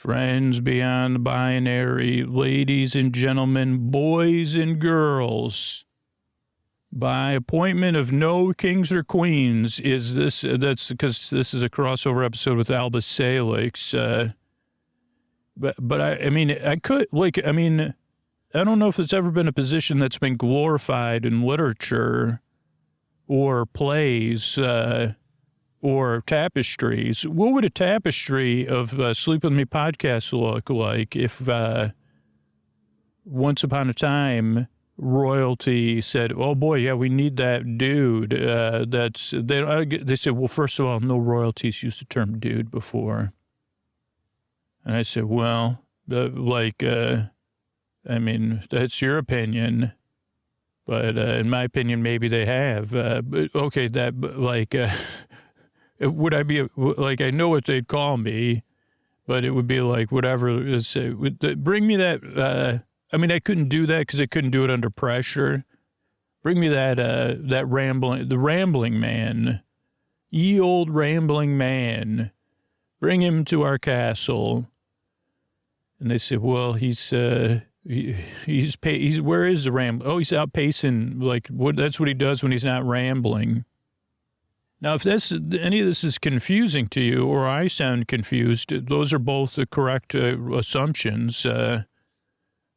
Friends beyond the binary, ladies and gentlemen, boys and girls, by appointment of no kings or queens, that's because this is a crossover episode with Alba Salix. But I mean, I don't know if it's ever been a position that's been glorified in literature or plays, or tapestries. What would a tapestry of Sleep With Me podcast look like if once upon a time royalty said, oh boy, yeah, we need that dude. They said, well, first of all, no royalties used the term dude before. And I said, well, I mean, that's your opinion. But in my opinion, maybe they have. But okay, would I be, I know what they'd call me, but it would be like, whatever, bring me that, I couldn't do that because I couldn't do it under pressure. Bring me that rambling man, ye old rambling man, bring him to our castle. And they said, well, he's where is the ramble? Oh, he's out pacing, that's what he does when he's not rambling. Now, if any of this is confusing to you or I sound confused, those are both the correct assumptions. I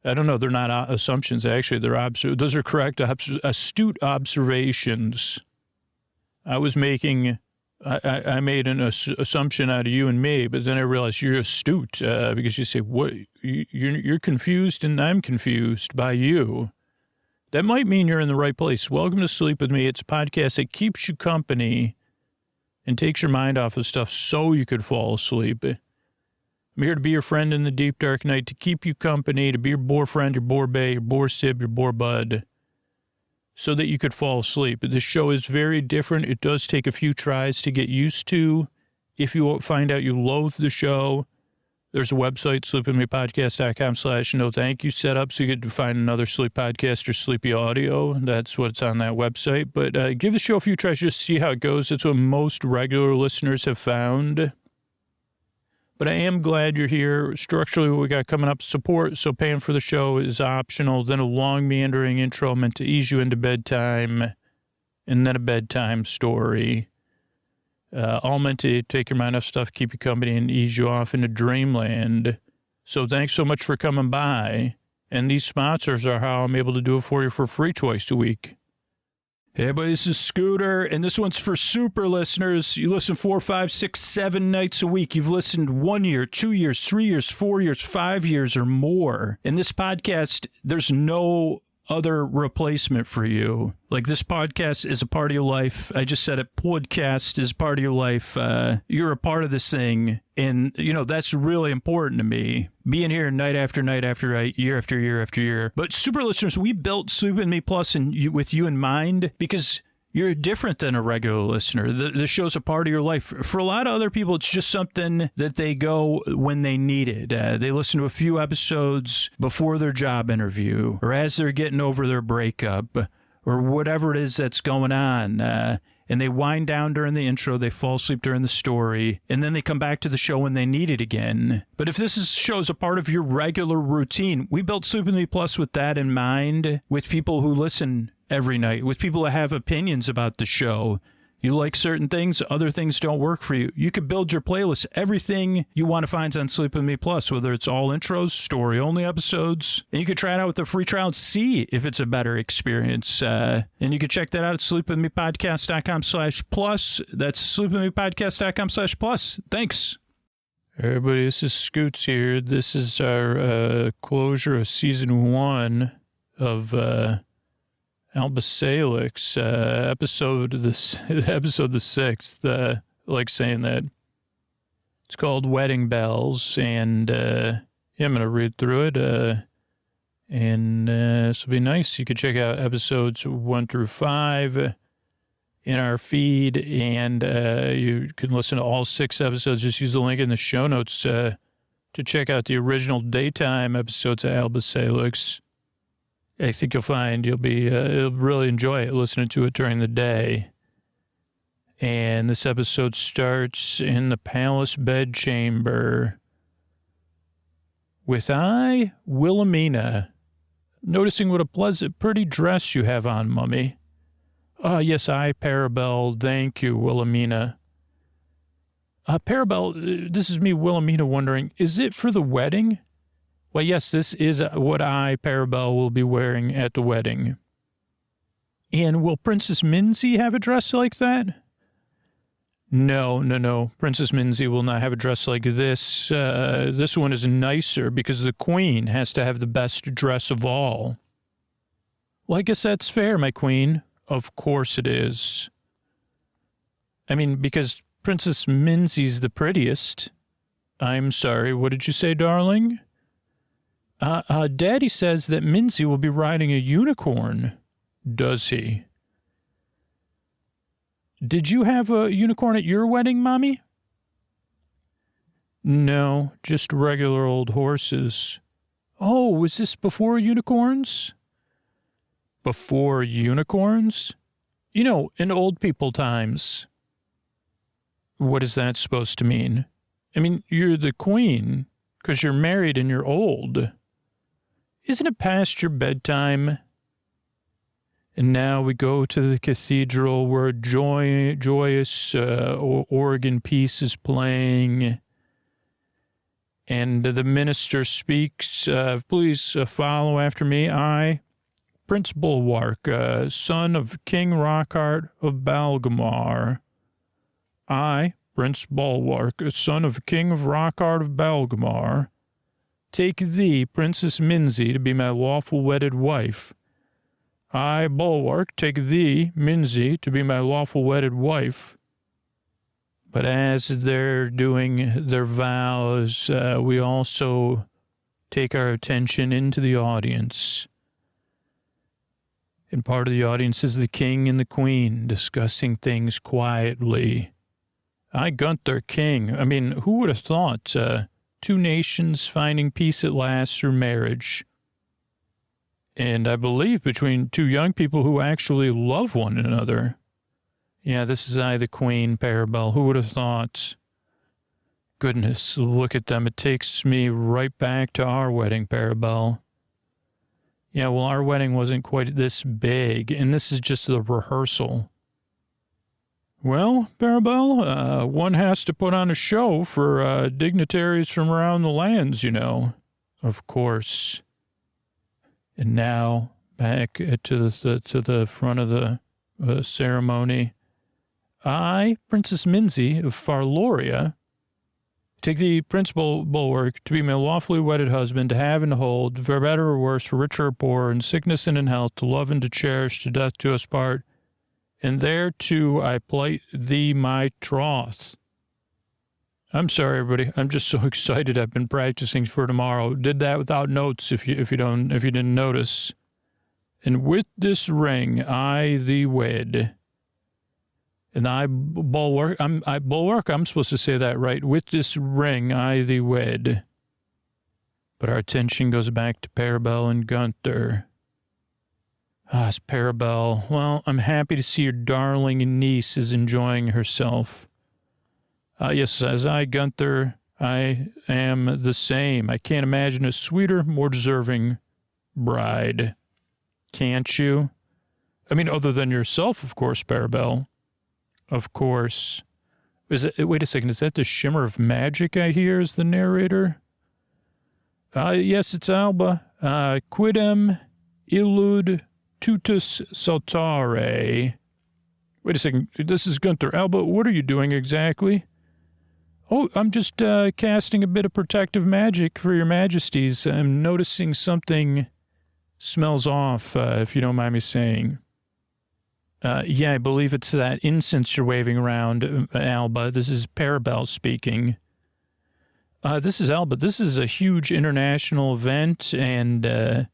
don't know. They're not assumptions. Actually, those are correct, astute observations. I made an assumption out of you and me, but then I realized you're astute because you say, what? You're confused and I'm confused by you. That might mean you're in the right place. Welcome to Sleep With Me. It's a podcast that keeps you company and takes your mind off of stuff so you could fall asleep. I'm here to be your friend in the deep, dark night, to keep you company, to be your boyfriend, your boy-bae, your boy-sib, your boy-bud, so that you could fall asleep. This show is very different. It does take a few tries to get used to. If you find out you loathe the show, there's a website, sleepwithmepodcast.com/no thank you set up so you could find another sleep podcast or sleepy audio. That's what's on that website. But give the show a few tries just to see how it goes. That's what most regular listeners have found. But I am glad you're here. Structurally, what we got coming up, support, so paying for the show is optional. Then a long, meandering intro meant to ease you into bedtime, and then a bedtime story. All meant to take your mind off stuff, keep you company, and ease you off into dreamland. So thanks so much for coming by. And these sponsors are how I'm able to do it for you for free twice a week. Hey, everybody, this is Scooter, and this one's for super listeners. You listen 4, 5, 6, 7 nights a week. You've listened 1 year, 2 years, 3 years, 4 years, 5 years, or more. In this podcast, there's no other replacement for you. Like, this podcast is a part of your life. I just said it. Podcast is part of your life. You're a part of this thing. And, that's really important to me. Being here night after night after night, year after year after year. But super listeners, we built Sleep With Me Plus with you in mind because you're different than a regular listener. The show's a part of your life. For a lot of other people, it's just something that they go when they need it. They listen to a few episodes before their job interview or as they're getting over their breakup or whatever it is that's going on. And they wind down during the intro, they fall asleep during the story, and then they come back to the show when they need it again. But if this show's a part of your regular routine, we built Sleep With Me Plus with that in mind, with people who listen every night, with people that have opinions about the show. You like certain things, other things don't work for you. You could build your playlist. Everything you want to find is on Sleep With Me Plus, whether it's all intros, story-only episodes. And you could try it out with a free trial and see if it's a better experience. And you can check that out at sleepwithmepodcast.com/plus. That's sleepwithmepodcast.com/plus. Thanks. Everybody, this is Scoots here. This is our closure of season 1 of Alba Salix, episode the 6th, like saying that. It's called Wedding Bells, and I'm going to read through it, and this will be nice. You can check out episodes 1 through 5 in our feed, and you can listen to all 6 episodes. Just use the link in the show notes to check out the original daytime episodes of Alba Salix. I think you'll find you'll really enjoy it, listening to it during the day. And this episode starts in the palace bedchamber with I, Wilhelmina. Noticing what a pleasant, pretty dress you have on, Mummy. Ah, yes, I, Parabel. Thank you, Wilhelmina. Parabel, this is me, Wilhelmina, wondering, is it for the wedding? Well, yes, this is what I, Parabel, will be wearing at the wedding. And will Princess Minzy have a dress like that? No. Princess Minzy will not have a dress like this. This one is nicer because the queen has to have the best dress of all. Well, I guess that's fair, my queen. Of course it is. I mean, because Princess Minzy's the prettiest. I'm sorry, what did you say, darling? Daddy says that Minzy will be riding a unicorn. Does he? Did you have a unicorn at your wedding, Mommy? No, just regular old horses. Oh, was this before unicorns? Before unicorns? You know, in old people times. What is that supposed to mean? I mean, you're the queen because you're married and you're old. Isn't it past your bedtime? And now we go to the cathedral where a joyous organ piece is playing. And the minister speaks, please follow after me. I, Prince Bulwark, son of King Rockart of Balgamar. I, Prince Bulwark, son of King of Rockart of Balgamar, take thee, Princess Minzy, to be my lawful wedded wife. I, Bulwark, take thee, Minzy, to be my lawful wedded wife. But as they're doing their vows, we also take our attention into the audience. And part of the audience is the king and the queen discussing things quietly. I, Gunther, king. I mean, who would have thought? Two nations finding peace at last through marriage. And I believe between two young people who actually love one another. Yeah, this is I, the queen, Parabel. Who would have thought? Goodness, look at them. It takes me right back to our wedding, Parabel. Yeah, well, our wedding wasn't quite this big, and this is just the rehearsal. Well, Parabel, one has to put on a show for dignitaries from around the lands, you know. Of course. And now, back to the front of the ceremony. I, Princess Minzy of Farloria, take the Prince Bulwark to be my lawfully wedded husband, to have and to hold, for better or worse, for richer or poor, in sickness and in health, to love and to cherish, to death do us part. And thereto I plight thee my troth. I'm sorry, everybody. I'm just so excited. I've been practicing for tomorrow. Did that without notes, if you didn't notice. And with this ring I thee wed. And I, Bulwark, I'm supposed to say that right. With this ring I thee wed. But our attention goes back to Parabel and Gunther. Ah, it's Parabel. Well, I'm happy to see your darling niece is enjoying herself. Yes, as I, Gunther, I am the same. I can't imagine a sweeter, more deserving bride. Can't you? I mean, other than yourself, of course, Parabel. Of course. Wait a second, is that the shimmer of magic I hear as the narrator? Yes, it's Alba. Quidem illud tutus saltare. Wait a second, this is Gunther. Alba, what are you doing exactly? Oh, I'm just casting a bit of protective magic for your majesties. I'm noticing something smells off, if you don't mind me saying. Yeah, I believe it's that incense you're waving around, Alba. This is Parabel speaking. This is Alba. This is a huge international event, and I'm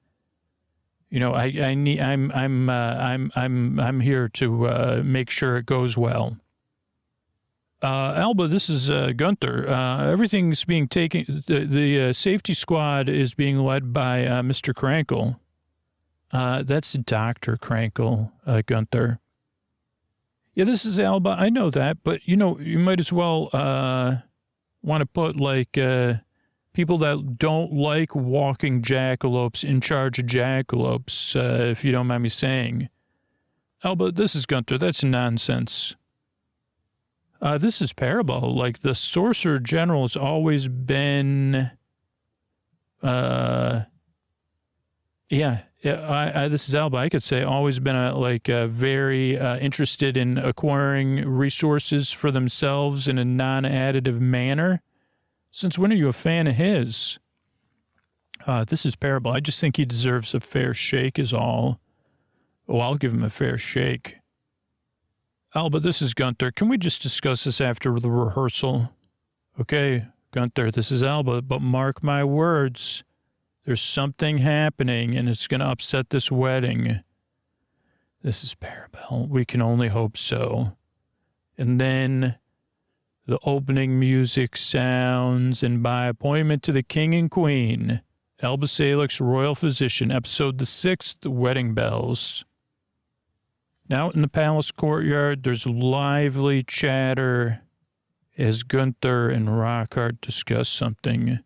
here to make sure it goes well. Alba, this is Gunther. Everything's being taken. The safety squad is being led by Mr. Krankle. That's Dr. Krankle, Gunther. Yeah, this is Alba. I know that, but, you might as well want to put, people that don't like walking jackalopes in charge of jackalopes, if you don't mind me saying. Alba, this is Gunther. That's nonsense. This is Parabel. Like, the Sorcerer General has always been, this is Alba. I could say always been very interested in acquiring resources for themselves in a non-additive manner. Since when are you a fan of his? This is Parabel. I just think he deserves a fair shake is all. Oh, I'll give him a fair shake. Alba, this is Gunther. Can we just discuss this after the rehearsal? Okay, Gunther, this is Alba, but mark my words. There's something happening, and it's going to upset this wedding. This is Parabel. We can only hope so. And then the opening music sounds, and by appointment to the king and queen, Alba Salix, royal physician, episode the 6th, The Wedding Bells. Now in the palace courtyard, there's lively chatter as Gunther and Rockhart discuss something.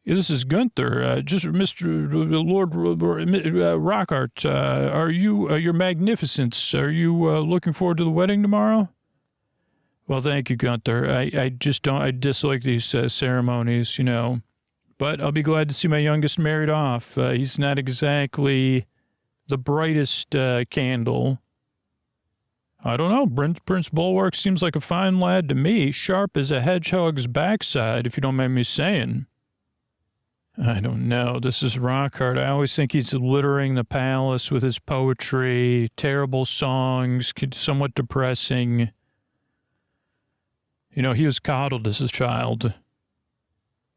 Yeah, this is Gunther. Just Mr. Lord Rockhart, are you, your magnificence, are you looking forward to the wedding tomorrow? Well, thank you, Gunther. I dislike these ceremonies, you know. But I'll be glad to see my youngest married off. He's not exactly the brightest candle. I don't know. Prince Bulwark seems like a fine lad to me, sharp as a hedgehog's backside, if you don't mind me saying. I don't know. This is Rockhart. I always think he's littering the palace with his poetry, terrible songs, somewhat depressing. You know, he was coddled as a child.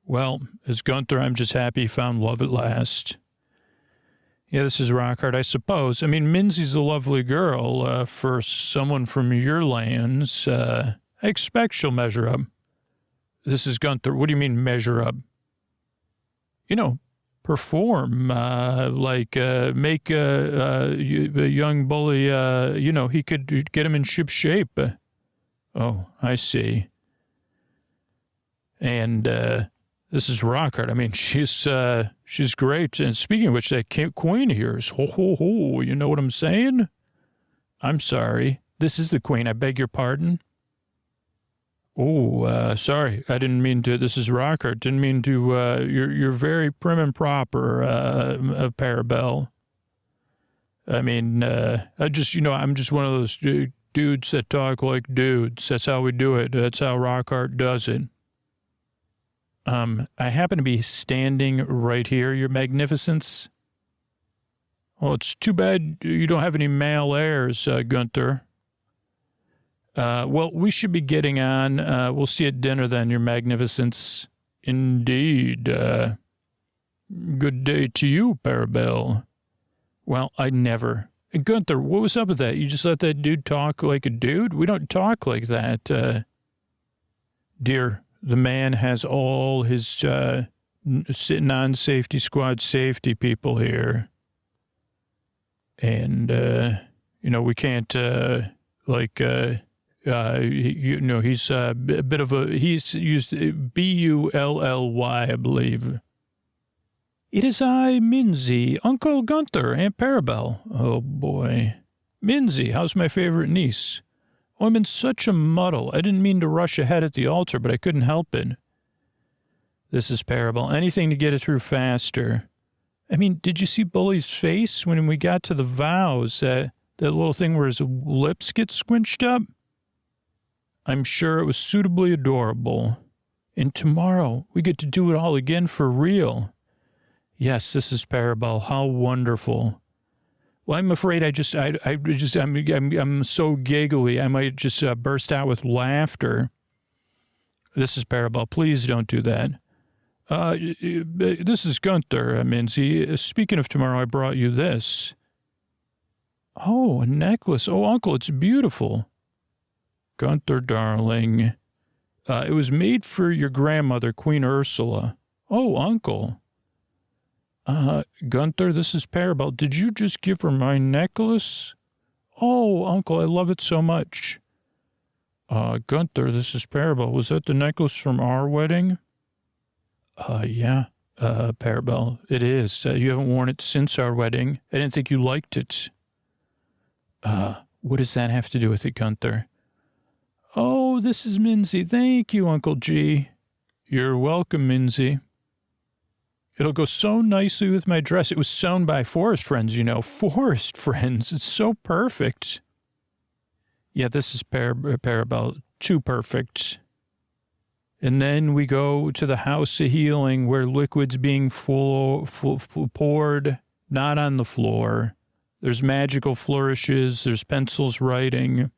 Well, as Gunther, I'm just happy he found love at last. Yeah, this is Rockhart, I suppose. I mean, Minzy's a lovely girl for someone from your lands. I expect she'll measure up. This is Gunther. What do you mean, measure up? You know, perform, make a young bully, he could get him in ship shape. Oh, I see. And this is Rockhart. I mean, she's great. And speaking of which, that queen here is ho. You know what I'm saying? I'm sorry. This is the queen. I beg your pardon. Oh, sorry. I didn't mean to. This is Rockhart. Didn't mean to. You're very prim and proper, Parabel. I mean, I'm just one of those dudes that talk like dudes. That's how we do it. That's how Rockhart does it. I happen to be standing right here, Your Magnificence. Well, it's too bad you don't have any male heirs, Gunther. Well, we should be getting on. We'll see you at dinner then, Your Magnificence. Indeed. Good day to you, Parabel. Well, I never. Gunther, what was up with that? You just let that dude talk like a dude? We don't talk like that. Dear, the man has all his non-safety squad safety people here. And, we can't, he's a bit of he's used B-U-L-L-Y, I believe. It is I, Minzy, Uncle Gunther, Aunt Parabel. Oh, boy. Minzy, how's my favorite niece? Oh, I'm in such a muddle. I didn't mean to rush ahead at the altar, but I couldn't help it. This is Parabel. Anything to get it through faster. I mean, did you see Bully's face when we got to the vows? That little thing where his lips get squinched up? I'm sure it was suitably adorable. And tomorrow, we get to do it all again for real. Yes, this is Parabel. How wonderful. Well, I'm afraid I'm so giggly, I might just burst out with laughter. This is Parabel. Please don't do that. This is Gunther, Minzy. Speaking of tomorrow, I brought you this. Oh, a necklace. Oh, Uncle, it's beautiful. Gunther, darling. It was made for your grandmother, Queen Ursula. Oh, Uncle. Gunther, this is Parabel. Did you just give her my necklace? Oh, Uncle, I love it so much. Gunther, this is Parabel. Was that the necklace from our wedding? Yeah, Parabel, it is. You haven't worn it since our wedding. I didn't think you liked it. What does that have to do with it, Gunther? Oh, this is Minzy. Thank you, Uncle G. You're welcome, Minzy. It'll go so nicely with my dress. It was sewn by Forest Friends, you know. Forest Friends. It's so perfect. Yeah, this is Parabel. Too perfect. And then we go to the House of Healing where liquid's being poured, not on the floor. There's magical flourishes. There's pencils writing.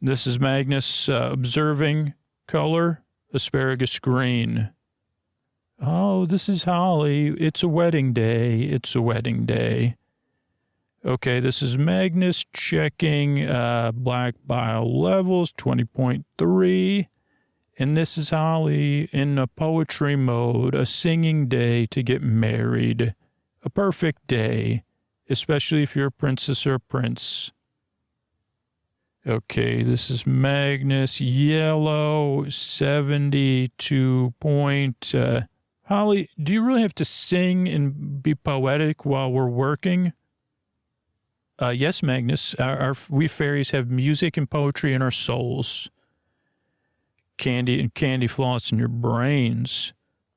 This is Magnus observing color, asparagus green. Oh, this is Holly. It's a wedding day. It's a wedding day. Okay, this is Magnus checking black bile levels, 20.3. And this is Holly in a poetry mode, a singing day to get married. A perfect day, especially if you're a princess or a prince. Okay, this is Magnus, yellow, 72 point. Holly, do you really have to sing and be poetic while we're working? Yes, Magnus. We fairies have music and poetry in our souls. Candy and candy floss in your brains.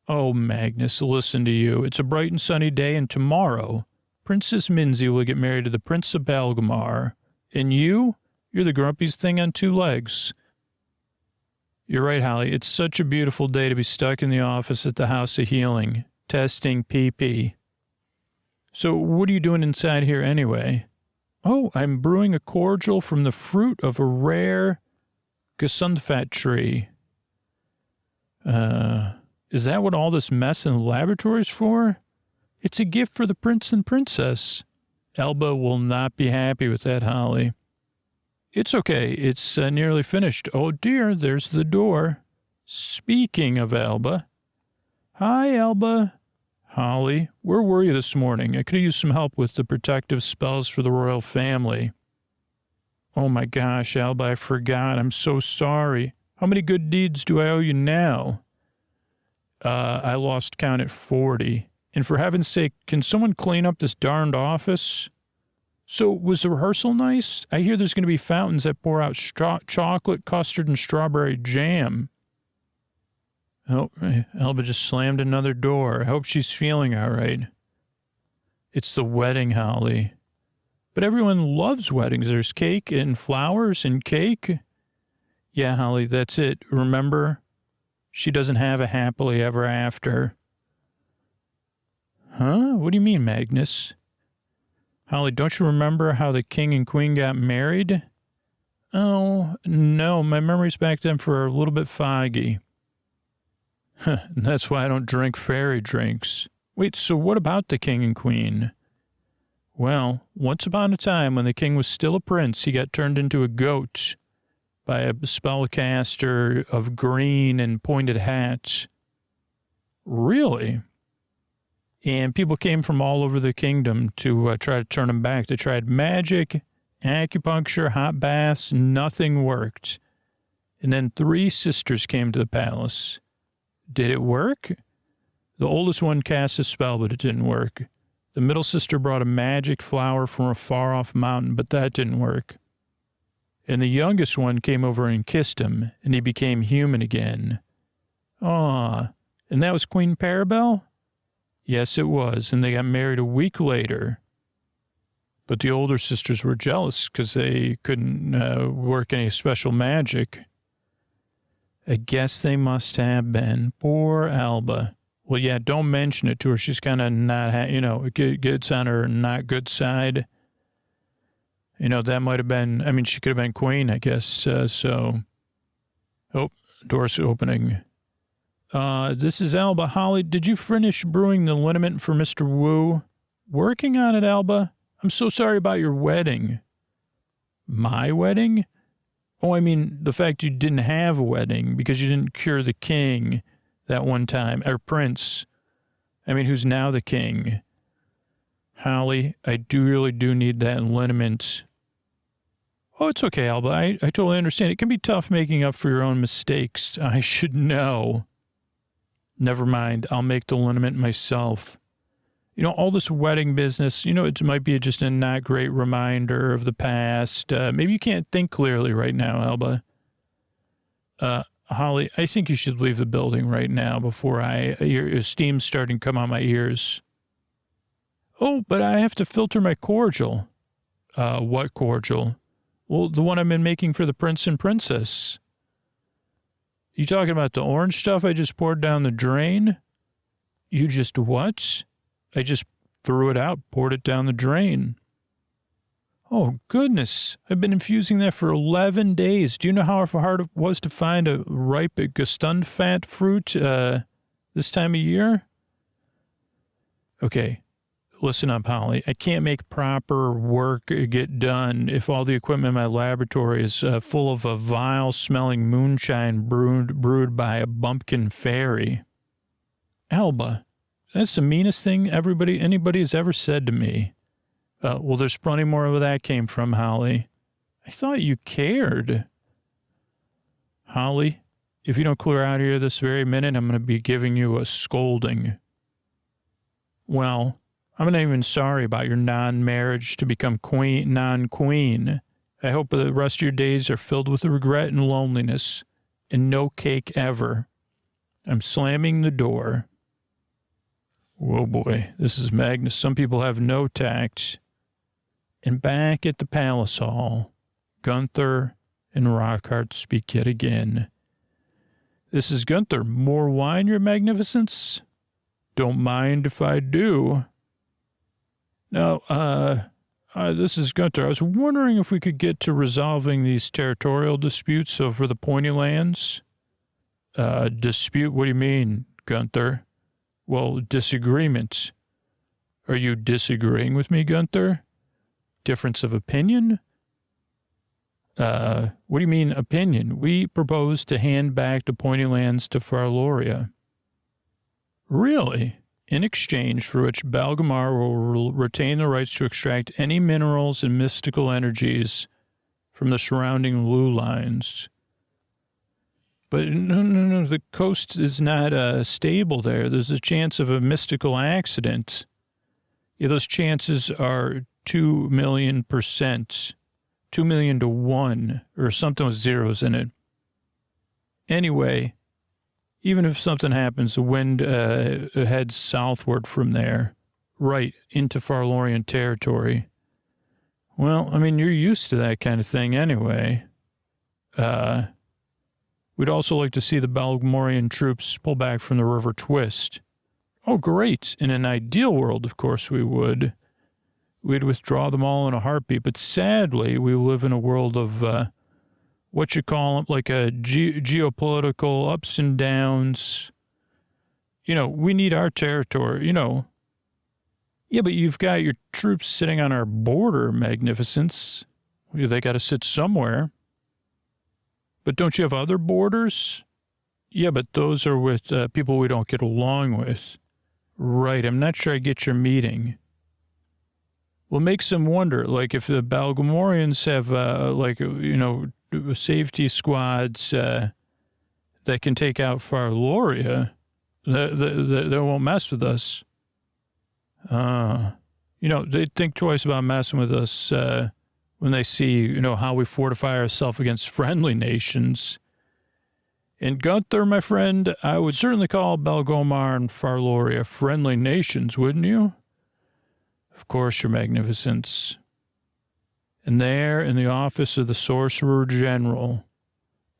Oh, Magnus, listen to you. It's a bright and sunny day, and tomorrow, Princess Minzy will get married to the Prince of Belgamar. And you're the grumpiest thing on two legs. You're right, Holly. It's such a beautiful day to be stuck in the office at the House of Healing, testing PP. So what are you doing inside here anyway? Oh, I'm brewing a cordial from the fruit of a rare gesundfat tree. Is that what all this mess in the laboratory's for? It's a gift for the prince and princess. Alba will not be happy with that, Holly. It's okay. It's nearly finished. Oh, dear, there's the door. Speaking of Alba. Hi, Alba. Holly, where were you this morning? I could have used some help with the protective spells for the royal family. Oh, my gosh, Alba, I forgot. I'm so sorry. How many good deeds do I owe you now? I lost count at 40. And for heaven's sake, can someone clean up this darned office? So was the rehearsal nice? I hear there's going to be fountains that pour out chocolate, custard, and strawberry jam. Oh, Alba just slammed another door. I hope she's feeling all right. It's the wedding, Holly. But everyone loves weddings. There's cake and flowers and cake. Yeah, Holly, that's it. Remember, she doesn't have a happily ever after. Huh? What do you mean, Magnus? Holly, don't you remember how the king and queen got married? Oh, no, my memories back then were a little bit foggy. That's why I don't drink fairy drinks. Wait, so what about the king and queen? Well, once upon a time when the king was still a prince, he got turned into a goat by a spellcaster of green and pointed hats. Really? And people came from all over the kingdom to try to turn him back. They tried magic, acupuncture, hot baths. Nothing worked. And then 3 sisters came to the palace. Did it work? The oldest one cast a spell, but it didn't work. The middle sister brought a magic flower from a far-off mountain, but that didn't work. And the youngest one came over and kissed him, and he became human again. Aw, and that was Queen Parabel? Yes, it was, and they got married a week later. But the older sisters were jealous because they couldn't work any special magic. I guess they must have been. Poor Alba. Well, yeah, don't mention it to her. She's kind of not, it gets on her not good side. That might have been, she could have been queen, I guess. So, door's opening. This is Alba. Holly, did you finish brewing the liniment for Mr. Wu? Working on it, Alba. I'm so sorry about your wedding. My wedding? Oh, the fact you didn't have a wedding because you didn't cure the king that one time, or prince. Who's now the king. Holly, I really do need that liniment. Oh, it's okay, Alba. I totally understand. It can be tough making up for your own mistakes. I should know. Never mind. I'll make the liniment myself. All this wedding business, it might be just a not great reminder of the past. Maybe you can't think clearly right now, Alba. Holly, I think you should leave the building right now before your steam's starting to come out my ears. Oh, but I have to filter my cordial. What cordial? Well, the one I've been making for the prince and princess. You talking about the orange stuff I just poured down the drain? You just what? I just threw it out, poured it down the drain. Oh, goodness. I've been infusing that for 11 days. Do you know how hard it was to find a ripe Gesundfat fruit this time of year? Okay, listen up, Holly. I can't make proper work get done if all the equipment in my laboratory is full of a vile-smelling moonshine brewed by a bumpkin fairy. Alba, that's the meanest thing anybody has ever said to me. Well, there's plenty more where that came from, Holly. I thought you cared. Holly, if you don't clear out here this very minute, I'm going to be giving you a scolding. Well, I'm not even sorry about your non-marriage to become non-queen. I hope the rest of your days are filled with regret and loneliness, and no cake ever. I'm slamming the door. Whoa, boy, this is Magnus. Some people have no tact. And back at the Palace Hall, Gunther and Rockhart speak yet again. This is Gunther. More wine, your magnificence? Don't mind if I do. Now, this is Gunther. I was wondering if we could get to resolving these territorial disputes over the Pointy Lands. Dispute? What do you mean, Gunther? Well, disagreements. Are you disagreeing with me, Gunther? Difference of opinion? What do you mean, opinion? We propose to hand back the Pointy Lands to Farloria. Really? In exchange for which Balgamar will retain the rights to extract any minerals and mystical energies from the surrounding Lu lines. But no, the coast is not stable there. There's a chance of a mystical accident. Yeah, those chances are 2,000,000%. 2,000,000 to 1, or something with zeros in it. Anyway, even if something happens, the wind heads southward from there, right into Farlorian territory. Well, I mean, you're used to that kind of thing anyway. We'd also like to see the Balgamorian troops pull back from the River Twist. Oh, great. In an ideal world, of course, we would. We'd withdraw them all in a heartbeat. But sadly, we live in a world of, what you call them, like a geopolitical ups and downs. We need our territory, Yeah, but you've got your troops sitting on our border, magnificence. They got to sit somewhere. But don't you have other borders? Yeah, but those are with people we don't get along with. Right, I'm not sure I get your meaning. Well, it makes them wonder, like if the Balgamorians have, safety squads that can take out Farloria, they won't mess with us. They'd think twice about messing with us when they see, how we fortify ourselves against friendly nations. And Gunther, my friend, I would certainly call Balgamar and Farloria friendly nations, wouldn't you? Of course, your magnificence. And there in the office of the Sorcerer General,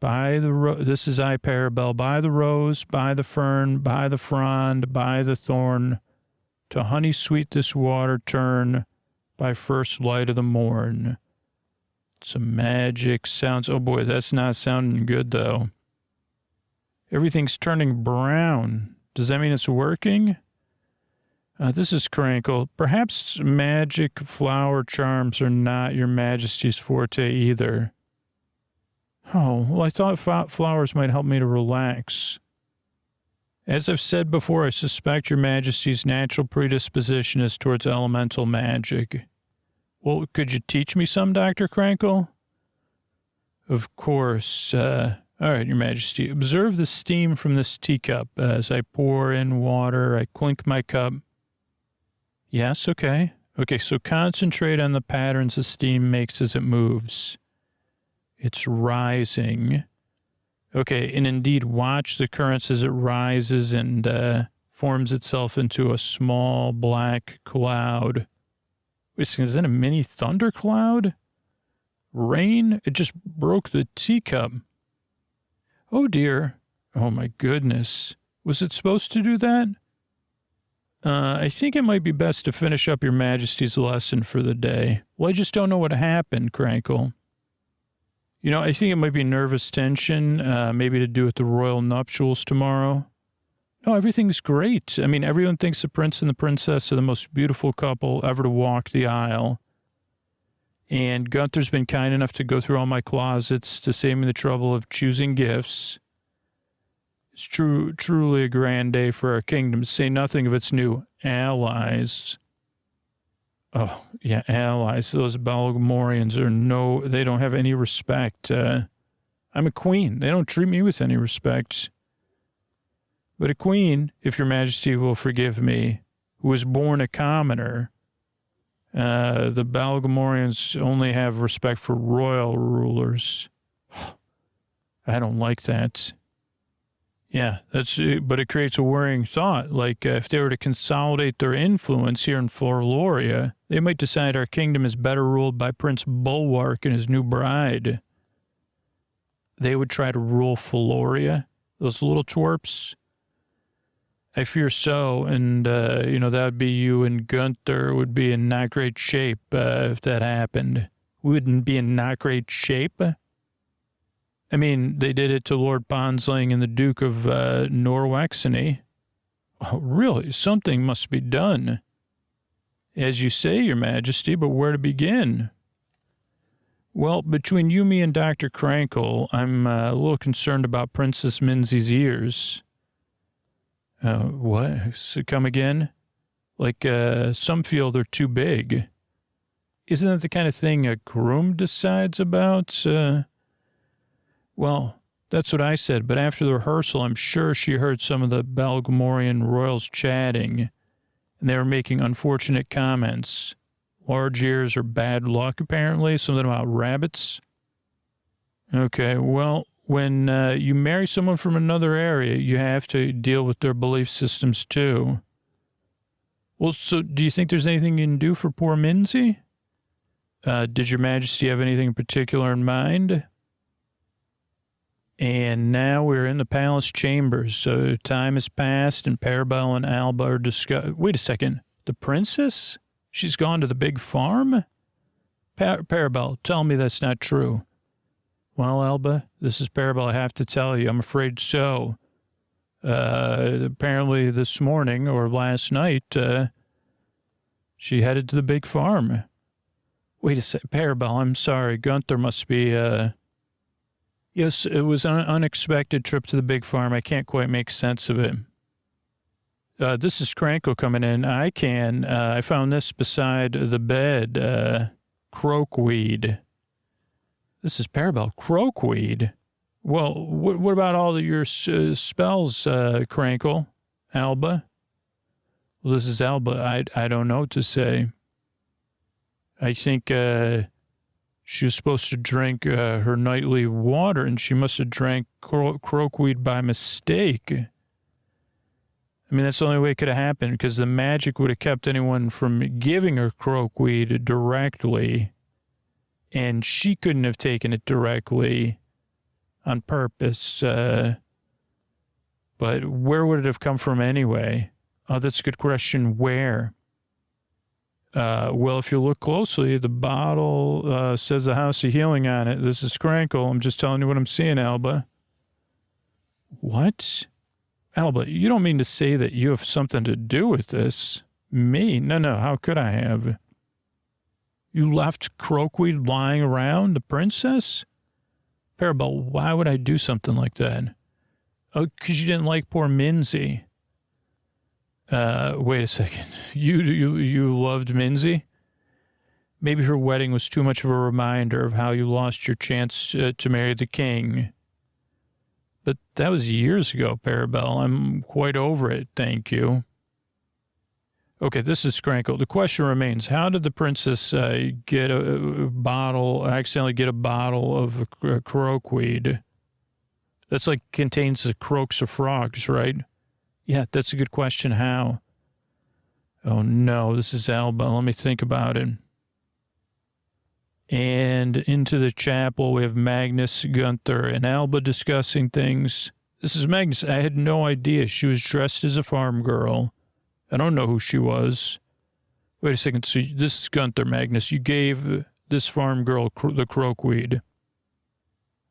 this is I, Parabel, by the rose, by the fern, by the frond, by the thorn, to honey sweet this water turn, by first light of the morn. Some magic sounds. Oh boy, that's not sounding good though. Everything's turning brown. Does that mean it's working? This is Crankle. Perhaps magic flower charms are not your majesty's forte either. Oh, well, I thought flowers might help me to relax. As I've said before, I suspect your majesty's natural predisposition is towards elemental magic. Well, could you teach me some, Dr. Crankle? Of course. All right, Your Majesty. Observe the steam from this teacup. As I pour in water, I clink my cup. Yes, okay. Okay, so concentrate on the patterns the steam makes as it moves. It's rising. Okay, and indeed watch the currents as it rises and forms itself into a small black cloud. Wait, is that a mini thundercloud? Rain? It just broke the teacup. Oh, dear. Oh, my goodness. Was it supposed to do that? I think it might be best to finish up Your Majesty's lesson for the day. Well, I just don't know what happened, Crankle. You know, I think it might be nervous tension, maybe to do with the royal nuptials tomorrow. No, everything's great. I mean, everyone thinks the prince and the princess are the most beautiful couple ever to walk the aisle. And Gunther's been kind enough to go through all my closets to save me the trouble of choosing gifts. It's truly a grand day for our kingdom, to say nothing of its new allies. Oh, yeah, allies. Those Balgamorians they don't have any respect. I'm a queen. They don't treat me with any respect. But a queen, if Your Majesty will forgive me, who was born a commoner, the Balgamorians only have respect for royal rulers. I don't like that. Yeah, but it creates a worrying thought. Like, if they were to consolidate their influence here in Florloria, they might decide our kingdom is better ruled by Prince Bulwark and his new bride. They would try to rule Florloria, those little twerps. I fear so, and, that would be you and Gunther would be in not great shape if that happened. Wouldn't be in not great shape? I mean, they did it to Lord Ponsling and the Duke of Norwexany. Oh, really? Something must be done. As you say, Your Majesty, but where to begin? Well, between you, me, and Dr. Crankle, I'm a little concerned about Princess Minzy's ears. What? So come again? Like, some feel they're too big. Isn't that the kind of thing a groom decides about? Well, that's what I said, but after the rehearsal, I'm sure she heard some of the Balgamorian royals chatting, and they were making unfortunate comments. Large ears are bad luck, apparently, something about rabbits. Okay, well, when you marry someone from another area, you have to deal with their belief systems, too. Well, so do you think there's anything you can do for poor Minzy? Did Your Majesty have anything in particular in mind? And now we're in the palace chambers, so time has passed, and Parabel and Alba are discussing. Wait a second. The princess? She's gone to the big farm? Parabel, tell me that's not true. Well, Alba, this is Parabel. I have to tell you, I'm afraid so. Apparently this morning or last night, she headed to the big farm. Wait a second. Parabel, I'm sorry. Gunther must be... Yes, it was an unexpected trip to the big farm. I can't quite make sense of it. This is Crankle coming in. I found this beside the bed. Croakweed. This is Parabel. Croakweed? Well, what about all of your spells, Crankle? Alba? Well, this is Alba. I don't know what to say. I think, she was supposed to drink her nightly water, and she must have drank croakweed by mistake. I mean, that's the only way it could have happened, because the magic would have kept anyone from giving her croakweed directly, and she couldn't have taken it directly on purpose. But where would it have come from anyway? Oh, that's a good question. Where? Well, if you look closely, the bottle says the House of Healing on it. This is Crankle. I'm just telling you what I'm seeing, Alba. What? Alba, you don't mean to say that you have something to do with this? Me? No, how could I have? You left croakweed lying around the princess? Parabel, why would I do something like that? Oh, because you didn't like poor Minzy. Wait a second. You loved Minzy? Maybe her wedding was too much of a reminder of how you lost your chance to marry the king. But that was years ago, Parabelle. I'm quite over it, thank you. Okay, this is Scrankle. The question remains, how did the princess accidentally get a bottle of croakweed? That's like contains the croaks of frogs, right? Yeah, that's a good question. How? Oh, no, this is Alba. Let me think about it. And into the chapel, we have Magnus, Gunther, and Alba discussing things. This is Magnus. I had no idea. She was dressed as a farm girl. I don't know who she was. Wait a second. So this is Gunther, Magnus. You gave this farm girl the croakweed.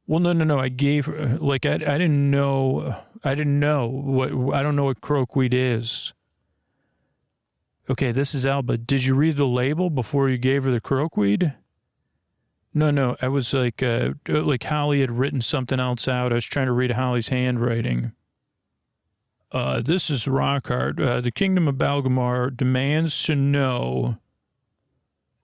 Well, no. I gave her, like, I didn't know. I don't know what croakweed is. Okay, this is Alba. Did you read the label before you gave her the croakweed? No. I was like Holly had written something else out. I was trying to read Holly's handwriting. This is Rockhart. The Kingdom of Balgamar demands to know,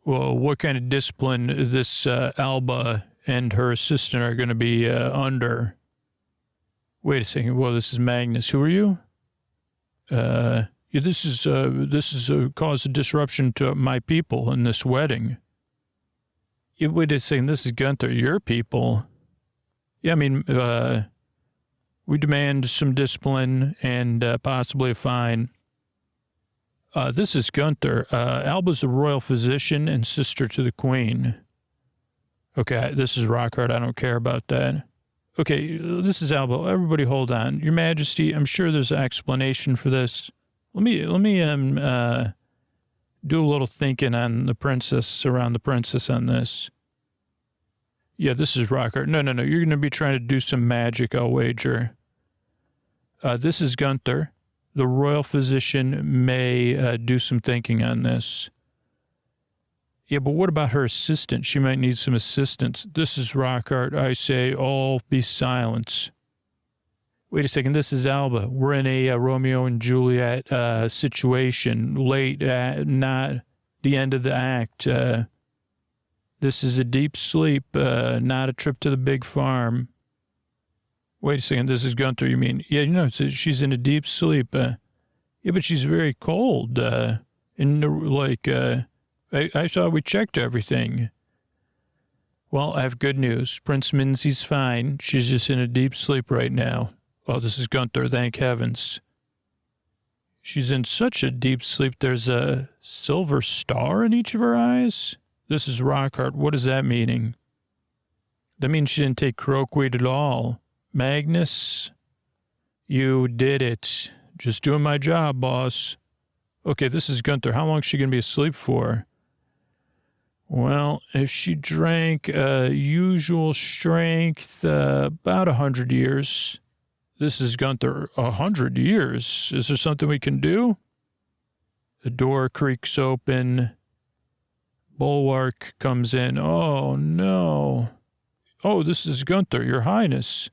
well, what kind of discipline this Alba and her assistant are going to be under. Wait a second. Well, this is Magnus. Who are you? Yeah, this is caused a disruption to my people in this wedding. Yeah, wait a second. This is Gunther. Your people? Yeah, I mean, we demand some discipline and possibly a fine. This is Gunther. Alba's a royal physician and sister to the queen. Okay, this is Rockhart. I don't care about that. Okay, this is Alba. Everybody hold on. Your Majesty, I'm sure there's an explanation for this. Let me do a little thinking on the princess, around the princess on this. Yeah, this is Rockhart. No. You're going to be trying to do some magic, I'll wager. This is Gunther. The royal physician may do some thinking on this. Yeah, but what about her assistant? She might need some assistance. This is Rockhart. I say, all be silent. Wait a second. This is Alba. We're in a Romeo and Juliet situation. Late, not the end of the act. This is a deep sleep, not a trip to the big farm. Wait a second. This is Gunther, you mean? Yeah, she's in a deep sleep. Yeah, but she's very cold. I thought we checked everything. Well, I have good news. Prince Minzy's fine. She's just in a deep sleep right now. Oh, this is Gunther, thank heavens. She's in such a deep sleep, there's a silver star in each of her eyes? This is Rockhart. What is that meaning? That means she didn't take croakweed at all. Magnus, you did it. Just doing my job, boss. Okay, this is Gunther. How long is she going to be asleep for? Well, if she drank usual strength, about 100 years. This is Gunther. 100 years? Is there something we can do? The door creaks open. Bulwark comes in. Oh, no. Oh, this is Gunther, Your Highness.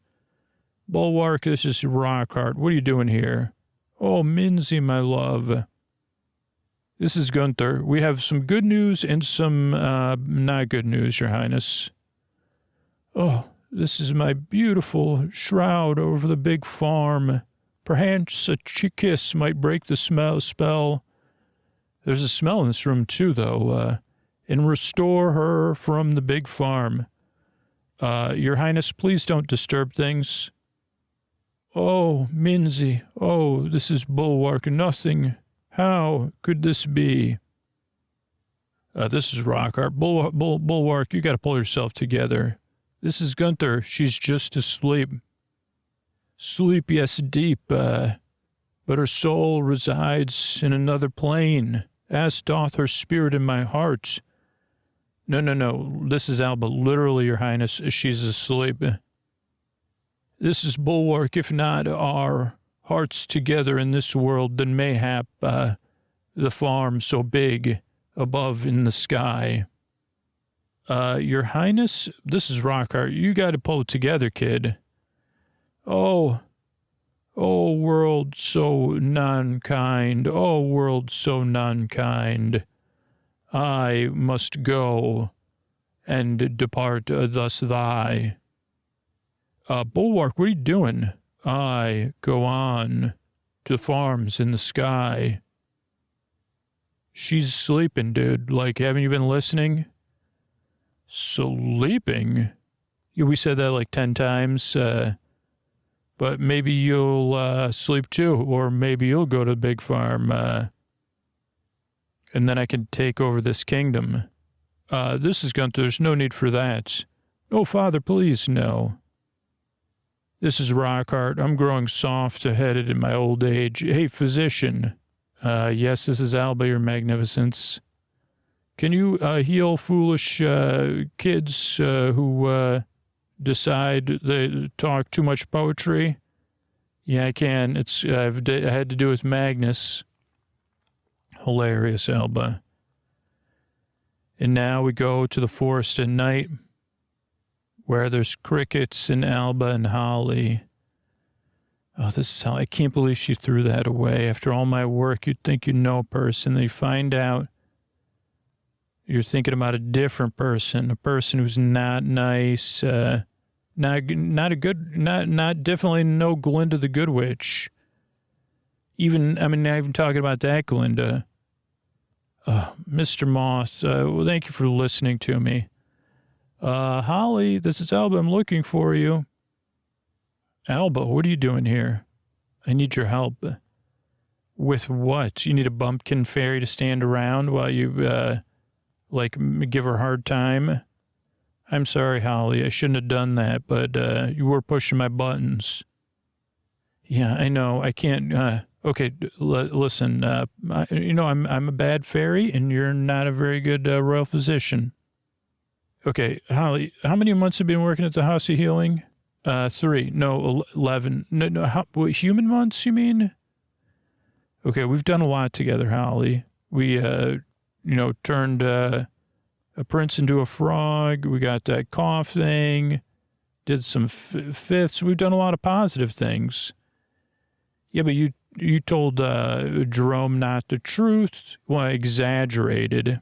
Bulwark, this is Rockhart. What are you doing here? Oh, Minzy, my love. This is Gunther. We have some good news and some not good news, Your Highness. Oh, this is my beautiful shroud over the big farm. Perhaps a kiss might break the spell. There's a smell in this room, too, though. And restore her from the big farm. Your Highness, please don't disturb things. Oh, Minzy. Oh, this is Bulwark. Nothing. How could this be? This is Rockhart. Bulwark, you got to pull yourself together. This is Gunther. She's just asleep. Sleep, yes, deep, but her soul resides in another plane, as doth her spirit in my heart. No. This is Alba. Literally, Your Highness, she's asleep. This is Bulwark. If not our hearts together in this world, then mayhap the farm so big above in the sky. Your Highness, this is Rockhart. You got to pull it together, kid. Oh, world so non-kind. Oh, world so non-kind. I must go and depart thus thy. Bulwark, what are you doing? I go on to farms in the sky. She's sleeping, dude. Like, haven't you been listening? Sleeping? Yeah, we said that like 10 times. But maybe you'll sleep too, or maybe you'll go to the big farm, and then I can take over this kingdom. This is Gunther. There's no need for that. No, Father, please, no. This is Rockhart. I'm growing soft-headed in my old age. Hey, physician. Yes, this is Alba, your magnificence. Can you heal foolish kids who decide they talk too much poetry? Yeah, I can. I had to do with Magnus. Hilarious, Alba. And now we go to the forest at night, where there's crickets and Alba and Holly. Oh, this is how I can't believe she threw that away. After all my work, you'd think you know a person. Then you find out you're thinking about a different person, a person who's not nice, not definitely no Glinda the Good Witch. Not even talking about that Glinda. Mr. Moss, well, thank you for listening to me. Holly, this is Alba. I'm looking for you. Alba, what are you doing here? I need your help. With what? You need a bumpkin fairy to stand around while you, give her a hard time? I'm sorry, Holly. I shouldn't have done that, but you were pushing my buttons. Yeah, I know. I can't. Okay, listen. I'm a bad fairy, and you're not a very good royal physician. Okay, Holly, how many months have you been working at the House of Healing? 3. No, 11. No, human months, you mean? Okay, we've done a lot together, Holly. We, turned a prince into a frog. We got that cough thing. Did some fifths. We've done a lot of positive things. Yeah, but you told Jerome not the truth. Well, I exaggerated.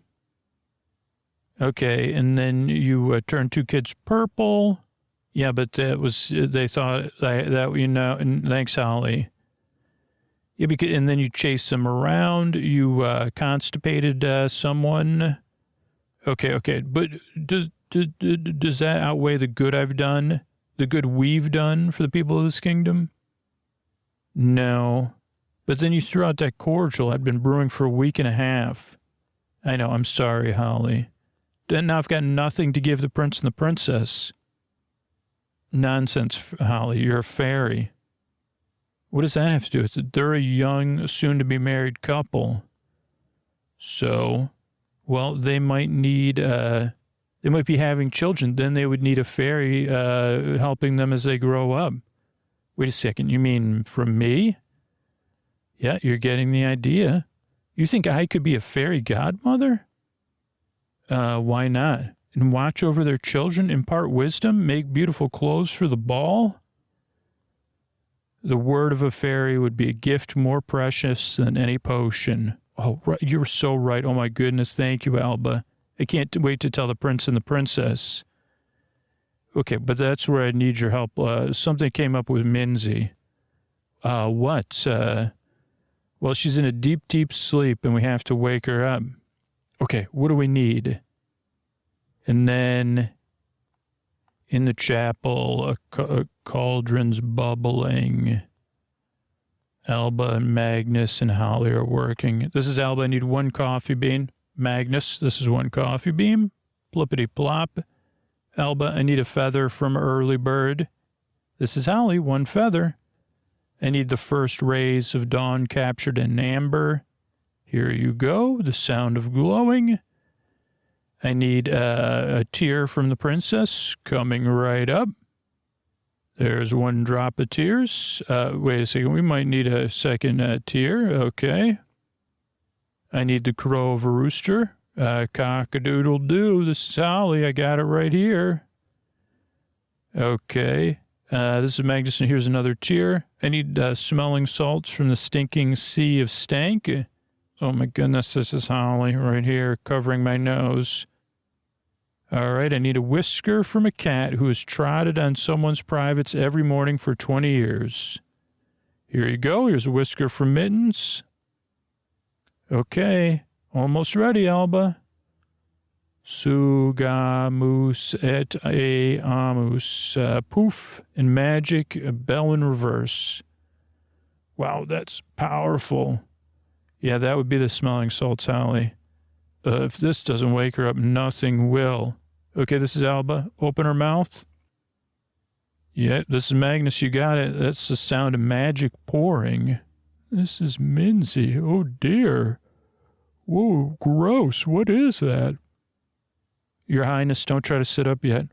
Okay, and then you turned 2 kids purple. Yeah, but they thought that and thanks, Holly. Yeah, and then you chased them around. You constipated someone. Okay, but does that outweigh the good I've done? The good we've done for the people of this kingdom? No. But then you threw out that cordial I'd been brewing for a week and a half. I know, I'm sorry, Holly. Now I've got nothing to give the prince and the princess. Nonsense, Holly. You're a fairy. What does that have to do with it? They're a young, soon-to-be-married couple. So, well, they might need, they might be having children. Then they would need a fairy helping them as they grow up. Wait a second. You mean from me? Yeah, you're getting the idea. You think I could be a fairy godmother? Why not? And watch over their children, impart wisdom, make beautiful clothes for the ball? The word of a fairy would be a gift more precious than any potion. Oh, right. You're so right. Oh, my goodness. Thank you, Alba. I can't wait to tell the prince and the princess. Okay, but that's where I need your help. Something came up with Minzy. What? Well, she's in a deep, deep sleep, and we have to wake her up. Okay, what do we need? And then in the chapel, a cauldron's bubbling. Alba and Magnus and Holly are working. This is Alba. I need 1 coffee bean. Magnus, this is 1 coffee bean. Plippity plop. Alba, I need a feather from early bird. This is Holly. 1 feather. I need the first rays of dawn captured in amber. Here you go. The sound of glowing. I need a tear from the princess coming right up. There's 1 drop of tears. Wait a second. We might need a second tear. Okay. I need the crow of a rooster. Cock-a-doodle-doo. This is Holly. I got it right here. Okay. This is Magnus, and here's another tear. I need smelling salts from the stinking sea of stank. Oh, my goodness. This is Holly right here covering my nose. All right, I need a whisker from a cat who has trotted on someone's privates every morning for 20 years. Here you go. Here's a whisker from Mittens. Okay, almost ready, Alba. Sugamus et amus. Poof and magic, bell in reverse. Wow, that's powerful. Yeah, that would be the smelling salts, Holly. If this doesn't wake her up, nothing will. Okay, this is Alba. Open her mouth. Yeah, this is Magnus. You got it. That's the sound of magic pouring. This is Minzy. Oh, dear. Whoa, gross. What is that? Your Highness, don't try to sit up yet.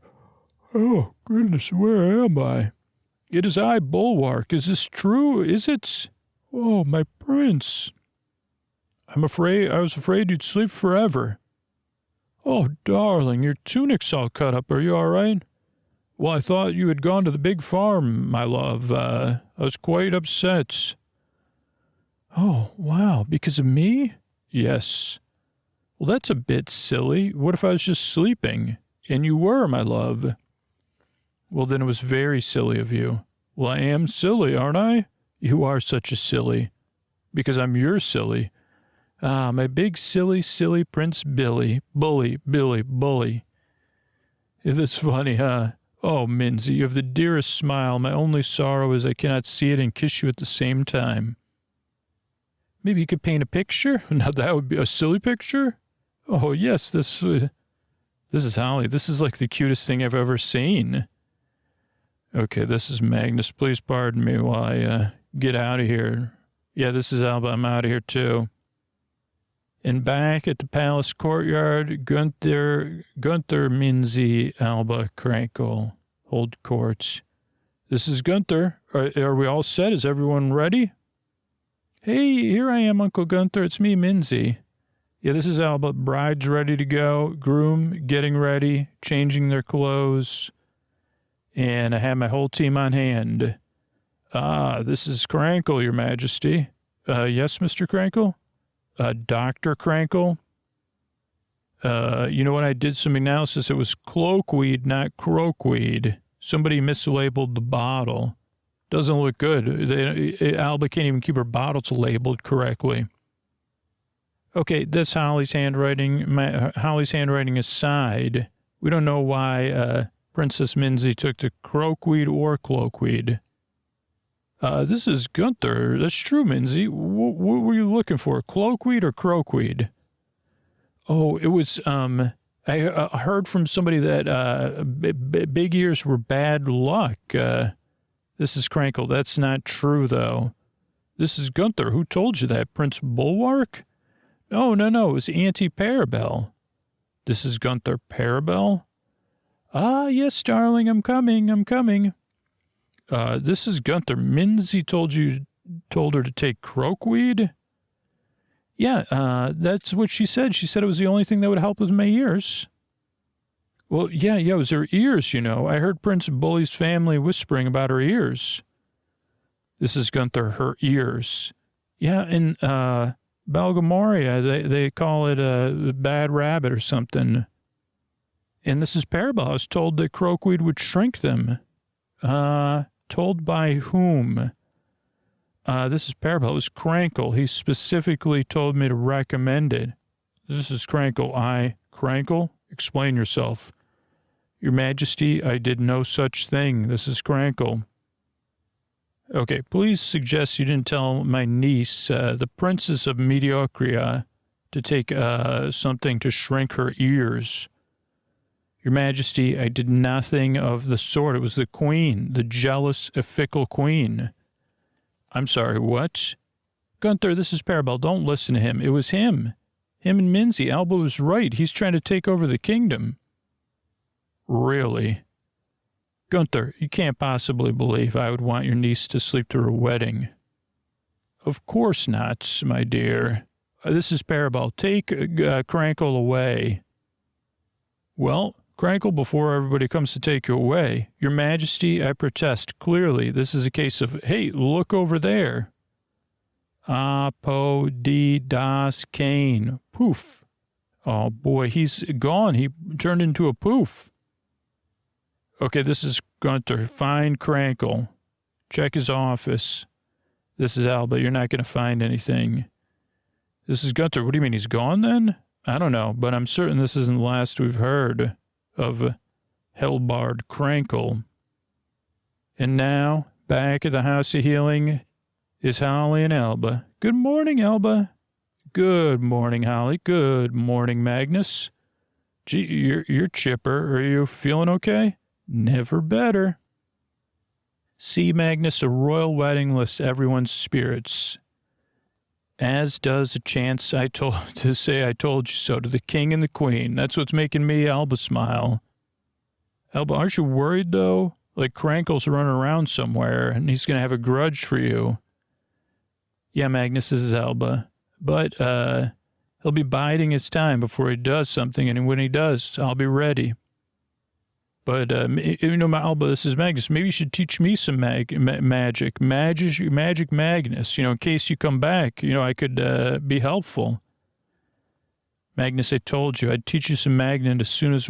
Oh, goodness, where am I? It is I, Bulwark. Is this true? Is it? Oh, my prince. I was afraid you'd sleep forever. Oh, darling, your tunic's all cut up. Are you all right? Well, I thought you had gone to the big farm, my love. I was quite upset. Oh, wow, because of me? Yes. Well, that's a bit silly. What if I was just sleeping? And you were, my love. Well, then it was very silly of you. Well, I am silly, aren't I? You are such a silly. Because I'm your silly. Ah, my big silly, silly Prince Billy. Bully, Billy, bully. That's funny, huh? Oh, Minzy, you have the dearest smile. My only sorrow is I cannot see it and kiss you at the same time. Maybe you could paint a picture? Now that would be a silly picture? Oh, yes, this is Holly. This is like the cutest thing I've ever seen. Okay, this is Magnus. Please pardon me while I get out of here. Yeah, this is Alba. I'm out of here, too. And back at the palace courtyard, Gunther Minzy, Alba, Krankle, hold court. This is Gunther. Are we all set? Is everyone ready? Hey, here I am, Uncle Gunther. It's me, Minzy. Yeah, this is Alba. Bride's ready to go. Groom getting ready, changing their clothes. And I have my whole team on hand. This is Krankle, Your Majesty. Yes, Mr. Krankle? Dr. Krankle? You know what? I did some analysis. It was cloakweed, not croakweed. Somebody mislabeled the bottle. Doesn't look good. Alba can't even keep her bottles labeled correctly. Okay, that's Holly's handwriting. Holly's handwriting aside, we don't know why Princess Minzy took the croakweed or cloakweed. This is Gunther. That's true, Minzy. What were you looking for, cloakweed or croakweed? Oh, it was, I heard from somebody that big ears were bad luck. This is Krankle. That's not true, though. This is Gunther. Who told you that? Prince Bulwark? No. It was Auntie Parabelle. This is Gunther. Parabelle? Ah, yes, darling. I'm coming. This is Gunther. Minzy told her to take croakweed? Yeah, that's what she said. She said it was the only thing that would help with my ears. Well, yeah, it was her ears, you know. I heard Prince Bully's family whispering about her ears. This is Gunther, her ears. Yeah, in Belgamoria, they call it a bad rabbit or something. And this is Parabelle. I was told that croakweed would shrink them. Told by whom? This is Parabelle. It was Krankle. He specifically told me to recommend it. This is Krankle. Krankle? Explain yourself. Your Majesty, I did no such thing. This is Krankle. Okay, please suggest you didn't tell my niece, the Princess of Mediocria, to take something to shrink her ears. Your Majesty, I did nothing of the sort. It was the Queen, the jealous, fickle Queen. I'm sorry, what? Gunther, this is Parabelle. Don't listen to him. It was him. Him and Minzy. Alba was right. He's trying to take over the kingdom. Really? Gunther, you can't possibly believe I would want your niece to sleep through a wedding. Of course not, my dear. This is Parabelle. Take Krankle away. Well, Krankle, before everybody comes to take you away, Your Majesty, I protest clearly. This is a case of, hey, look over there. Apo di das Kane. Poof. Oh, boy, he's gone. He turned into a poof. Okay, this is Gunter. Find Crankle. Check his office. This is Alba. You're not going to find anything. This is Gunter. What do you mean? He's gone then? I don't know, but I'm certain this isn't the last we've heard of Hellbard Crankle. And now, back at the House of Healing is Holly and Alba. Good morning, Alba. Good morning, Holly. Good morning, Magnus. Gee, you're chipper. Are you feeling okay? Never better. See, Magnus, a royal wedding lifts everyone's spirits. As does a chance I told you so to the king and the queen. That's what's making me, Alba, smile. Alba, aren't you worried, though? Like Crankle's running around somewhere, and he's going to have a grudge for you. Yeah, Magnus, this is Alba. But he'll be biding his time before he does something, and when he does, I'll be ready. But, Alba, this is Magnus. Maybe you should teach me some magic. Magic Magnus, in case you come back. I could be helpful. Magnus, I told you, I'd teach you some magic as soon as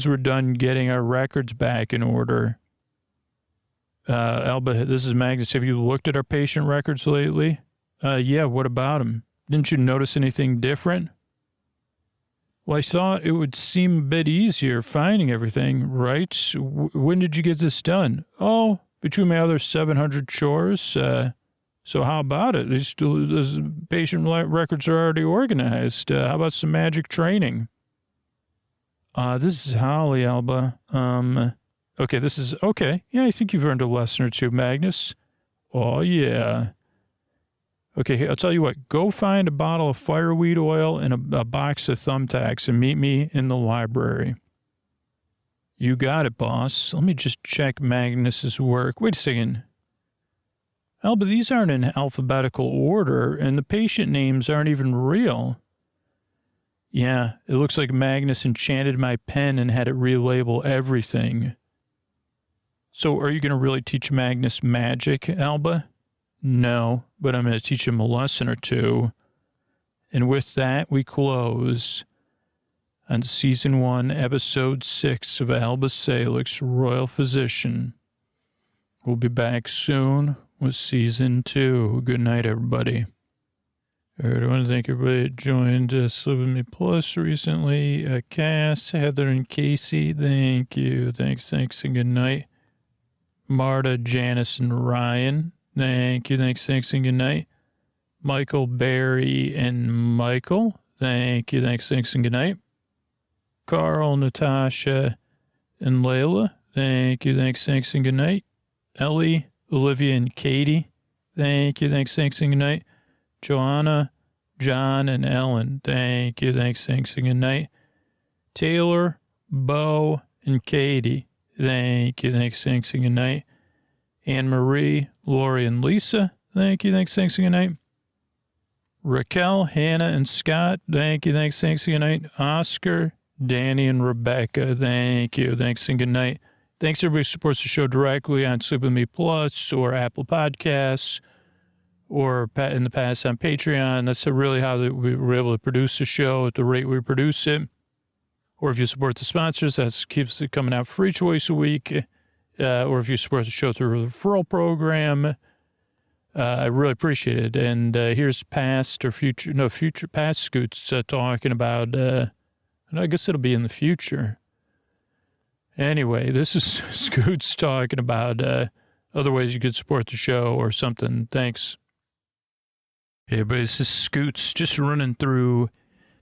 we're done getting our records back in order. Alba, this is Magnus. Have you looked at our patient records lately? Yeah, what about them? Didn't you notice anything different? Well, I thought it would seem a bit easier finding everything, right? When did you get this done? Oh, between my other 700 chores. So how about it? These patient records are already organized. How about some magic training? This is Holly, Alba. Okay, okay. Yeah, I think you've earned a lesson or two, Magnus. Oh, yeah. Okay, I'll tell you what. Go find a bottle of fireweed oil and a box of thumbtacks and meet me in the library. You got it, boss. Let me just check Magnus's work. Wait a second. Alba, these aren't in alphabetical order, and the patient names aren't even real. Yeah, it looks like Magnus enchanted my pen and had it relabel everything. So are you going to really teach Magnus magic, Alba? No, but I'm going to teach him a lesson or two. And with that, we close on Season 1, Episode 6 of Alba Salix, Royal Physician. We'll be back soon with Season 2. Good night, everybody. All right, I want to thank everybody that joined Sleep With Me Plus recently. Cass, Heather, and Casey, thank you. Thanks, and good night. Marta, Janice, and Ryan, thank you. Thanks, and good night. Michael, Barry, and Michael, thank you. Thanks, and good night. Carl, Natasha, and Layla, thank you. Thanks, and good night. Ellie, Olivia, and Katie, thank you. Thanks, and good night. Joanna, John, and Ellen, thank you. Thanks, and good night. Taylor, Bo, and Katie, thank you. Thanks, and good night. Anne-Marie, Lori, and Lisa, thank you. Thanks, and good night. Raquel, Hannah, and Scott, thank you. Thanks, and good night. Oscar, Danny, and Rebecca, thank you. Thanks, and good night. Thanks, everybody who supports the show directly on Sleep With Me Plus or Apple Podcasts or in the past on Patreon. That's really how we were able to produce the show at the rate we produce it. Or if you support the sponsors, that keeps it coming out free twice a week. Or if you support the show through a referral program, I really appreciate it. And here's past Scoots talking about, I guess it'll be in the future. Anyway, this is Scoots talking about other ways you could support the show or something. Thanks. Hey, everybody, this is Scoots just running through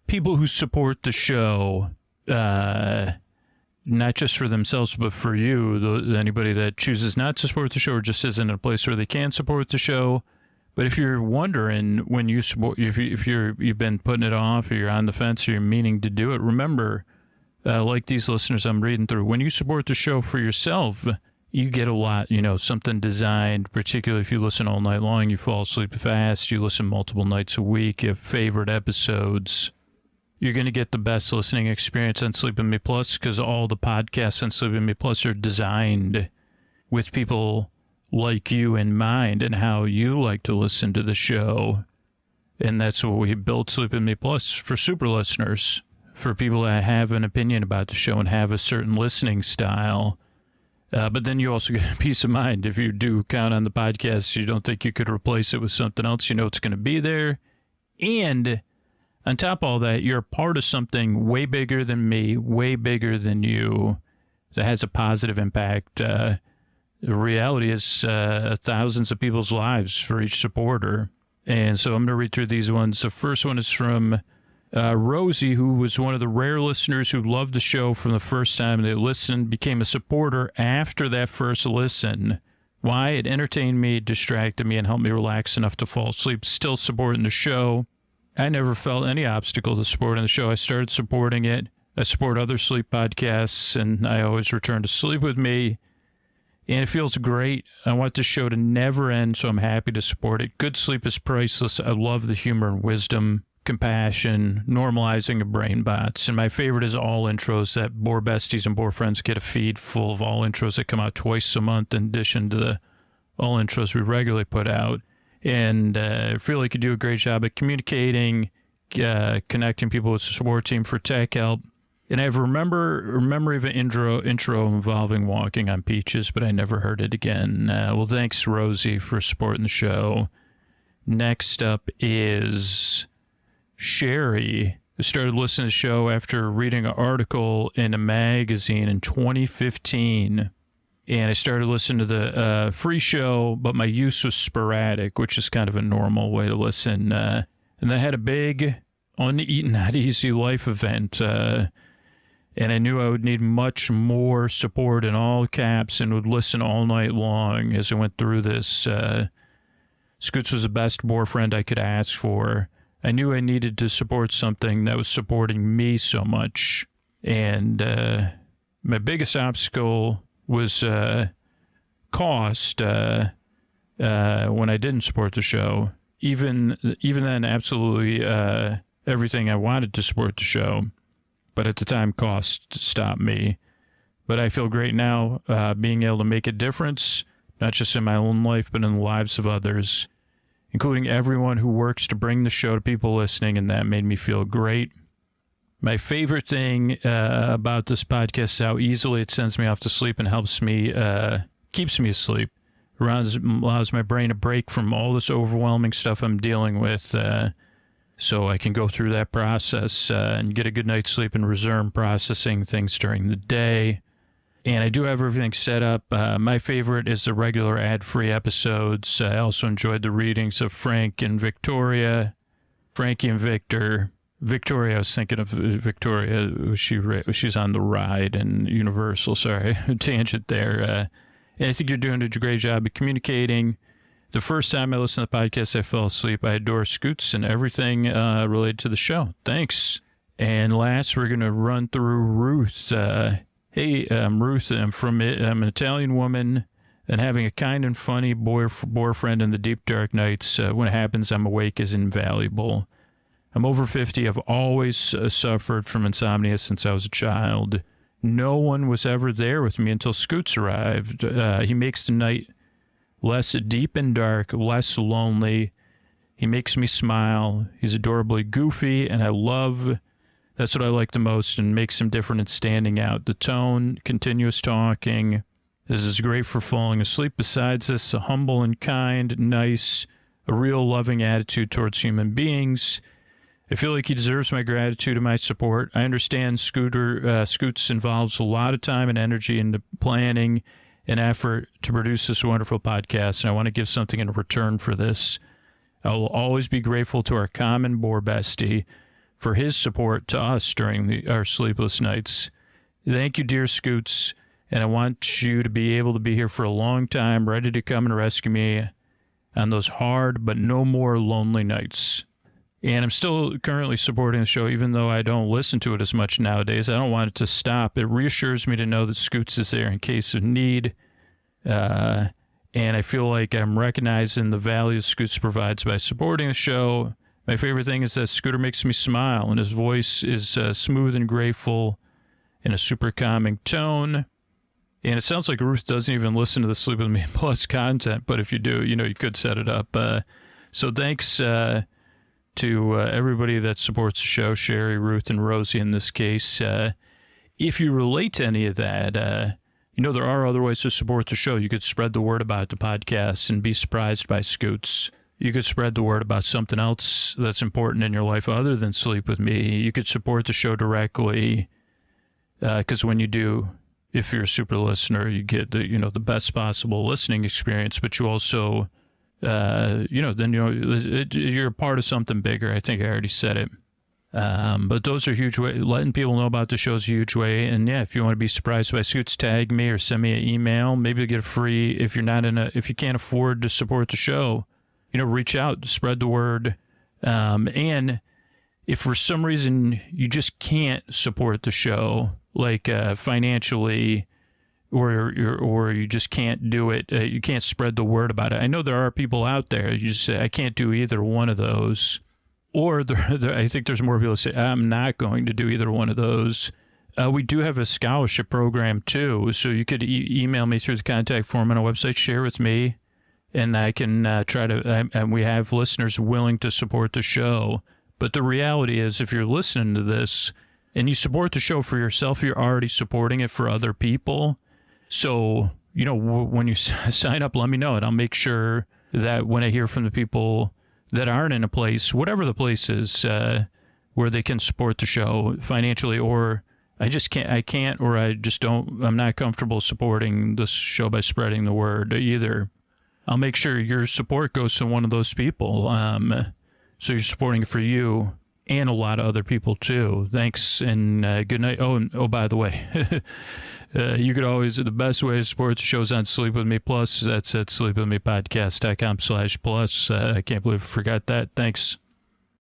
people who support the show. Not just for themselves, but for you, anybody that chooses not to support the show or just isn't in a place where they can support the show. But if you're wondering when you support, if you've been putting it off or you're on the fence or you're meaning to do it, remember, like these listeners I'm reading through, when you support the show for yourself, you get a lot, something designed, particularly if you listen all night long, you fall asleep fast, you listen multiple nights a week, you have favorite episodes. You're going to get the best listening experience on Sleep With Me Plus because all the podcasts on Sleep With Me Plus are designed with people like you in mind and how you like to listen to the show. And that's what we built Sleep With Me Plus for super listeners, for people that have an opinion about the show and have a certain listening style. But then you also get peace of mind. If you do count on the podcast, you don't think you could replace it with something else. You know it's going to be there. And on top of all that, you're a part of something way bigger than me, way bigger than you, that has a positive impact. The reality is thousands of people's lives for each supporter. And so I'm going to read through these ones. The first one is from Rosie, who was one of the rare listeners who loved the show from the first time they listened, became a supporter after that first listen. Why? It entertained me, distracted me, and helped me relax enough to fall asleep. Still supporting the show. I never felt any obstacle to supporting the show. I started supporting it. I support other sleep podcasts, and I always return to Sleep With Me. And it feels great. I want the show to never end, so I'm happy to support it. Good sleep is priceless. I love the humor and wisdom, compassion, normalizing of brain bots. And my favorite is all intros that Bore Besties and Bore Friends get a feed full of all intros that come out twice a month in addition to the all intros we regularly put out. And I feel like you do a great job at communicating, connecting people with the support team for tech help. And I have a memory of an intro involving walking on peaches, but I never heard it again. Well, thanks, Rosie, for supporting the show. Next up is Sherry, who started listening to the show after reading an article in a magazine in 2015. And I started listening to the free show, but my use was sporadic, which is kind of a normal way to listen. And I had a big uneaten, not easy life event. And I knew I would need much more support in all caps and would listen all night long as I went through this. Scoots was the best Bore friend I could ask for. I knew I needed to support something that was supporting me so much. And my biggest obstacle was cost when I didn't support the show. Even then, absolutely everything I wanted to support the show. But at the time, cost stopped me. But I feel great now being able to make a difference, not just in my own life, but in the lives of others, including everyone who works to bring the show to people listening, and that made me feel great. My favorite thing about this podcast is how easily it sends me off to sleep and helps me, keeps me asleep. Allows my brain a break from all this overwhelming stuff I'm dealing with, so I can go through that process and get a good night's sleep and resume processing things during the day. And I do have everything set up. My favorite is the regular ad-free episodes. I also enjoyed the readings of Frank and Victoria, Frankie and Victor. Victoria, I was thinking of Victoria. She's on the ride in Universal. Sorry, tangent there. And I think you're doing a great job of communicating. The first time I listened to the podcast, I fell asleep. I adore Scoots and everything related to the show. Thanks. And last, we're going to run through Ruth. Hey, I'm Ruth. I'm an Italian woman, and having a kind and funny boyfriend in the deep, dark nights when it happens I'm awake is invaluable. I'm over 50. I've always suffered from insomnia since I was a child. No one was ever there with me until Scoots arrived. He makes the night less deep and dark, less lonely. He makes me smile. He's adorably goofy, and that's what I like the most, and makes him different and standing out. The tone, continuous talking. This is great for falling asleep. Besides this, a humble and kind, nice, a real loving attitude towards human beings. I feel like he deserves my gratitude and my support. I understand Scoots involves a lot of time and energy into planning and effort to produce this wonderful podcast, and I want to give something in return for this. I will always be grateful to our common Bore bestie for his support to us during our sleepless nights. Thank you, dear Scoots, and I want you to be able to be here for a long time, ready to come and rescue me on those hard but no more lonely nights. And I'm still currently supporting the show, even though I don't listen to it as much nowadays. I don't want it to stop. It reassures me to know that Scoots is there in case of need. And I feel like I'm recognizing the value Scoots provides by supporting the show. My favorite thing is that Scooter makes me smile, and his voice is smooth and grateful in a super calming tone. And it sounds like Ruth doesn't even listen to the Sleep With Me Plus content, but if you do, you could set it up. So thanks to everybody that supports the show, Sherry, Ruth, and Rosie in this case. If you relate to any of that, there are other ways to support the show. You could spread the word about the podcast and be surprised by Scoots. You could spread the word about something else that's important in your life other than Sleep With Me. You could support the show directly, because when you do, if you're a super listener, you get the best possible listening experience, but you also, you're a part of something bigger. I think I already said it. But those are huge ways. Letting people know about the show is a huge way. And yeah, if you want to be surprised by Scoots, tag me or send me an email. Maybe you'll get a free, if you can't afford to support the show, reach out, spread the word. And if for some reason you just can't support the show, like financially, or you just can't do it, you can't spread the word about it. I know there are people out there, you just say, I can't do either one of those. Or I think there's more people that say, I'm not going to do either one of those. We do have a scholarship program, too. So you could email me through the contact form on our website, share with me, and I can try to, and we have listeners willing to support the show. But the reality is, if you're listening to this and you support the show for yourself, you're already supporting it for other people. So, when you sign up, let me know, and I'll make sure that when I hear from the people that aren't in a place, whatever the place is, where they can support the show financially, or I'm not comfortable supporting this show by spreading the word either. I'll make sure your support goes to one of those people. So you're supporting it for you and a lot of other people too. Thanks, and good night. Oh, by the way, you could always, the best way to support the show is on Sleep With Me Plus. That's at sleepwithmepodcast.com/plus. I can't believe I forgot that. Thanks.